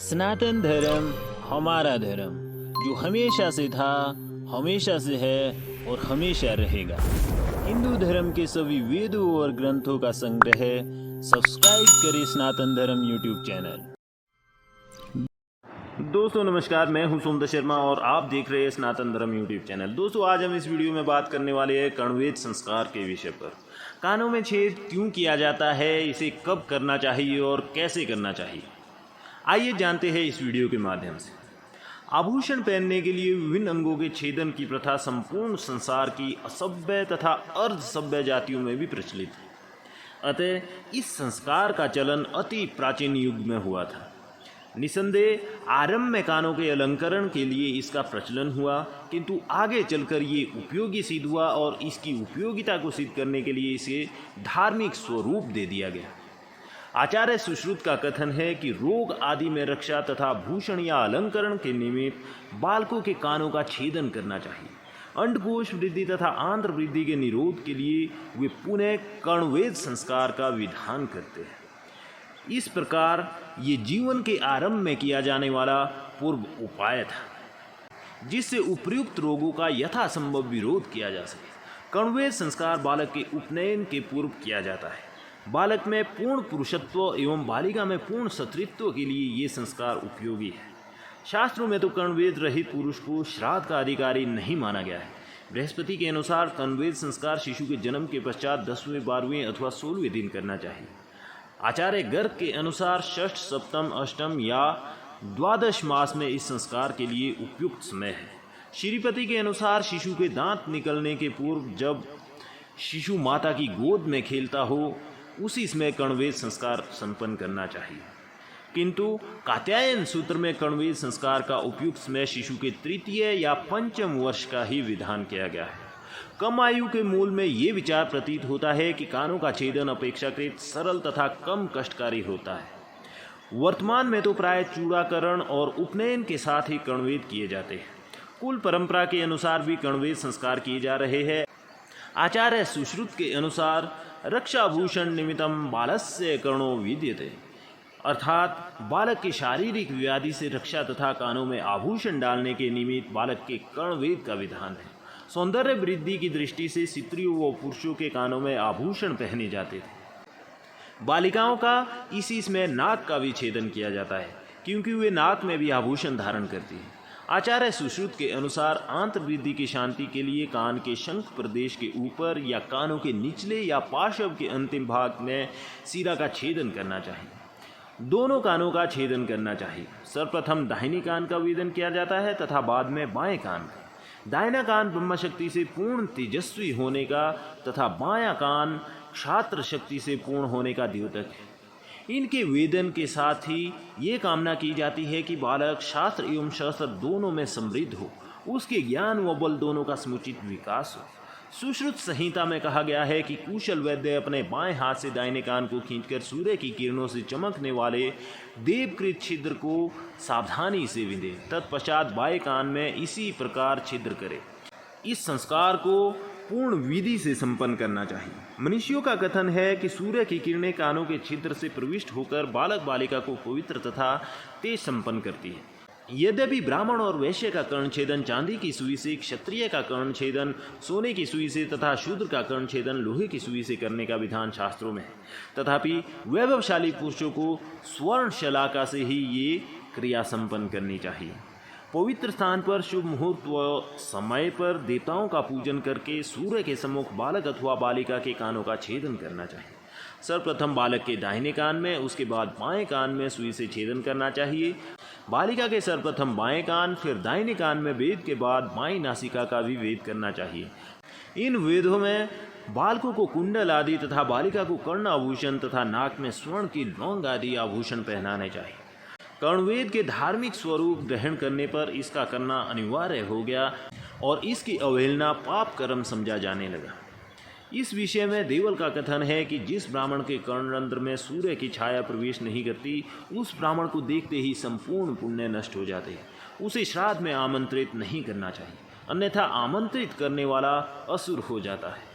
सनातन धर्म हमारा धर्म जो हमेशा से था, हमेशा से है और हमेशा रहेगा। हिंदू धर्म के सभी वेदों और ग्रंथों का संग्रह। सब्सक्राइब करें सनातन धर्म यूट्यूब चैनल। दोस्तों नमस्कार, मैं हूं सोमदत्त शर्मा और आप देख रहे हैं सनातन धर्म यूट्यूब चैनल। दोस्तों आज हम इस वीडियो में बात करने वाले हैं कर्णवेद संस्कार के विषय पर। कानों में छेद क्यों किया जाता है, इसे कब करना चाहिए और कैसे करना चाहिए, आइए जानते हैं इस वीडियो के माध्यम से। आभूषण पहनने के लिए विभिन्न अंगों के छेदन की प्रथा संपूर्ण संसार की असभ्य तथा अर्ध सभ्य जातियों में भी प्रचलित है। अतः इस संस्कार का चलन अति प्राचीन युग में हुआ था। निसंदेह आरंभ में कानों के अलंकरण के लिए इसका प्रचलन हुआ, किंतु आगे चलकर ये उपयोगी सिद्ध हुआ और इसकी उपयोगिता को सिद्ध करने के लिए इसे धार्मिक स्वरूप दे दिया गया। आचार्य सुश्रुत का कथन है कि रोग आदि में रक्षा तथा भूषण या अलंकरण के निमित्त बालकों के कानों का छेदन करना चाहिए। अंडकोश वृद्धि तथा आंत्र वृद्धि के निरोध के लिए वे पुनः कर्णवेद संस्कार का विधान करते हैं। इस प्रकार ये जीवन के आरंभ में किया जाने वाला पूर्व उपाय था, जिससे उपर्युक्त रोगों का यथासंभव विरोध किया जा सके। कर्णवेद संस्कार बालक के उपनयन के पूर्व किया जाता है। बालक में पूर्ण पुरुषत्व एवं बालिका में पूर्ण स्त्रीत्व के लिए ये संस्कार उपयोगी है। शास्त्रों में तो कर्णवेद रहित पुरुष को श्राद्ध का अधिकारी नहीं माना गया है। बृहस्पति के अनुसार कर्णवेद संस्कार शिशु के जन्म के पश्चात 10वें, 12वें अथवा 16वें दिन करना चाहिए। आचार्य गर्ग के अनुसार षष्ठ, सप्तम, अष्टम या द्वादश मास में इस संस्कार के लिए उपयुक्त समय है। श्रीपति के अनुसार शिशु के दांत निकलने के पूर्व जब शिशु माता की गोद में खेलता हो उसी समय कर्णवेद संस्कार संपन्न करना चाहिए। किंतु कात्यायन सूत्र में कर्णवेद संस्कार का उपयुक्त समय शिशु के तृतीय या पंचम वर्ष का ही विधान किया गया है। कम आयु के मूल में ये विचार प्रतीत होता है कि कानों का छेदन अपेक्षाकृत सरल तथा कम कष्टकारी होता है। वर्तमान में तो प्राय चूड़ाकरण और उपनयन के साथ ही कर्णवेद किए जाते हैं। कुल परंपरा के अनुसार भी कर्णवेद संस्कार किए जा रहे हैं। आचार्य सुश्रुत के अनुसार रक्षाभूषण निमित्तम बालस्य कर्णो विद्यते, अर्थात बालक के शारीरिक व्याधि से रक्षा तथा कानों में आभूषण डालने के निमित्त बालक के कर्णवेद का विधान है। सौंदर्य वृद्धि की दृष्टि से स्त्रियों व पुरुषों के कानों में आभूषण पहने जाते थे। बालिकाओं का इसी में नाक का विच्छेदन किया जाता है, क्योंकि वे नाक में भी आभूषण धारण करती हैं। आचार्य सुश्रुत के अनुसार आंत्र वृद्धि की शांति के लिए कान के शंख प्रदेश के ऊपर या कानों के निचले या पार्श्व के अंतिम भाग में सिरा का छेदन करना चाहिए। दोनों कानों का छेदन करना चाहिए। सर्वप्रथम दाहिने कान का वेदन किया जाता है तथा बाद में बाएं कान का। दाहिना कान ब्रह्म शक्ति से पूर्ण तेजस्वी होने का तथा बायां कान क्षात्र शक्ति से पूर्ण होने का द्योतक है। इनके वेदन के साथ ही ये कामना की जाती है कि बालक शास्त्र एवं शस्त्र दोनों में समृद्ध हो, उसके ज्ञान व बल दोनों का समुचित विकास हो। सुश्रुत संहिता में कहा गया है कि कुशल वैद्य अपने बाएं हाथ से दाहिने कान को खींचकर सूर्य की किरणों से चमकने वाले देवकृत छिद्र को सावधानी से विंधे, तत्पश्चात बाएं कान में इसी प्रकार छिद्र करे। इस संस्कार को पूर्ण विधि से संपन्न करना चाहिए। मनुष्यों का कथन है कि सूर्य की किरणें कानों के छिद्र से प्रविष्ट होकर बालक बालिका को पवित्र तथा तेज संपन्न करती है। यद्यपि ब्राह्मण और वैश्य का कर्ण छेदन चांदी की सुई से, क्षत्रिय का कर्ण छेदन सोने की सुई से तथा शूद्र का कर्ण छेदन लोहे की सुई से करने का विधान शास्त्रों में है, तथापि वैभवशाली पुरुषों को स्वर्ण शलाका से ही ये क्रिया संपन्न करनी चाहिए। पवित्र स्थान पर शुभ मुहूर्त व समय पर देवताओं का पूजन करके सूर्य के सम्मुख बालक अथवा बालिका के कानों का छेदन करना चाहिए। सर्वप्रथम बालक के दाहिने कान में, उसके बाद बाएं कान में सुई से छेदन करना चाहिए। बालिका के सर्वप्रथम बाएं कान, फिर दाहिने कान में वेद के बाद बाईं नासिका का भी वेद करना चाहिए। इन वेदों में बालकों को कुंडल आदि तथा बालिका को कर्ण आभूषण तथा नाक में स्वर्ण की लौंग आदि आभूषण पहनाने चाहिए। कर्णवेद के धार्मिक स्वरूप ग्रहण करने पर इसका करना अनिवार्य हो गया और इसकी अवहेलना पाप कर्म समझा जाने लगा। इस विषय में देवल का कथन है कि जिस ब्राह्मण के कर्णरंध्र में सूर्य की छाया प्रवेश नहीं करती, उस ब्राह्मण को देखते ही संपूर्ण पुण्य नष्ट हो जाते हैं। उसे श्राद्ध में आमंत्रित नहीं करना चाहिए, अन्यथा आमंत्रित करने वाला असुर हो जाता है।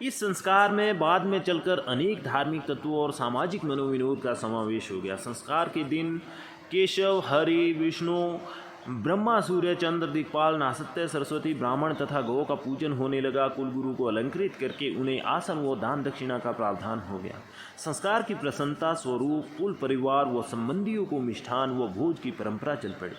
इस संस्कार में बाद में चलकर अनेक धार्मिक तत्वों और सामाजिक मनोविनोद का समावेश हो गया। संस्कार के दिन केशव, हरि, विष्णु, ब्रह्मा, सूर्य, चंद्र, दिक्पाल, नासत्य, सरस्वती, ब्राह्मण तथा गौ का पूजन होने लगा। कुलगुरु को अलंकृत करके उन्हें आसन व दान दक्षिणा का प्रावधान हो गया। संस्कार की प्रसन्नता स्वरूप कुल परिवार व संबंधियों को मिष्ठान व भोज की परंपरा चल पड़ी।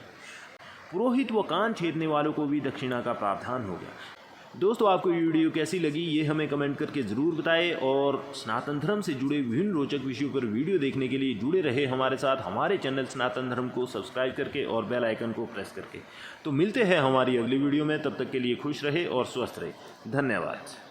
पुरोहित व कान छेदने वालों को भी दक्षिणा का प्रावधान हो गया। दोस्तों, आपको ये वीडियो कैसी लगी ये हमें कमेंट करके ज़रूर बताएं और सनातन धर्म से जुड़े विभिन्न रोचक विषयों पर वीडियो देखने के लिए जुड़े रहे हमारे साथ हमारे चैनल सनातन धर्म को सब्सक्राइब करके और बेल आइकन को प्रेस करके। तो मिलते हैं हमारी अगली वीडियो में, तब तक के लिए खुश रहे और स्वस्थ रहे। धन्यवाद।